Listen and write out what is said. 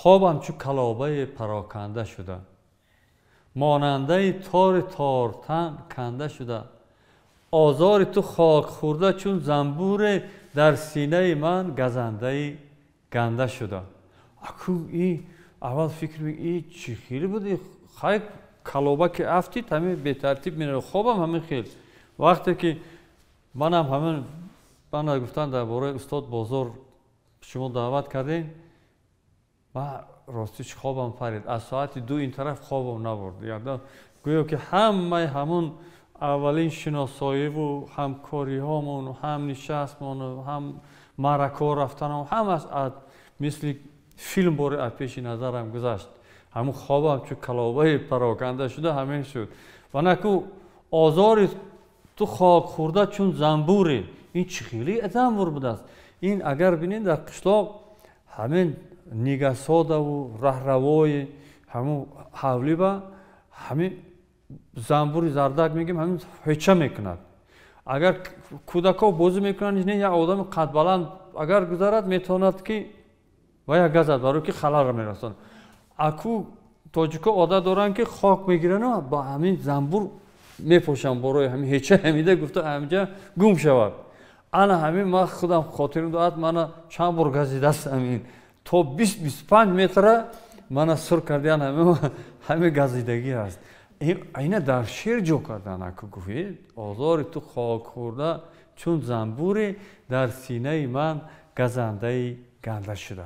خوابم چو کلابه پراکنده شده، ماننده تار تارتن کنده شده. آزار تو خاک خورده چون زنبور، در سینه من گزنده گنده شده. اکو این اول فکر می این چی خیلی بودی؟ خیلی کلابه که افتید همین به ترتیب میره. خوابم همین خیلی وقتی که منم همین من گفتن درباره استاد بازار شما دعوت کردین، من راستش خوابم پرید. از ساعت 2 این طرف خوابم نبرد. یادم گویا که همون اولین شناسایی و همکاری هامون و هم نشستمون و هم معرکه رفتن و هم از مثل فیلم باره از پیش نظرم گذشت. همون خوابم چون کلابه پراکنده شده همین شد. و نکو آزار تو خاک خورده چون زنبوری. این چی خیلی زنبور بوده است. این اگر بینید در قشلاق همین نیگساده و رهروای همون حولی با همین زنبوری زردک میگیم همین هیچه میکند. اگر کودکا بازی میکنند نه یک آدم قد بلند اگر گذارد میتواند که و یک گزد برای که خلل را میرسند. اکو تاجیکا عادت دارن که خاک میگیرن و با همین زنبور میپوشن برای همین هیچه همیده گفته همینجا گم شود. انا همین من خودم خاطرم دارد من چند بار گزیده است همین تا 20-25 متر من سر کردن همین گزیدگی است. اینه در شعر جو کردن اکو گوید آزار تو خاک خورده چون زنبوری، در سینه من گزنده گنده شده.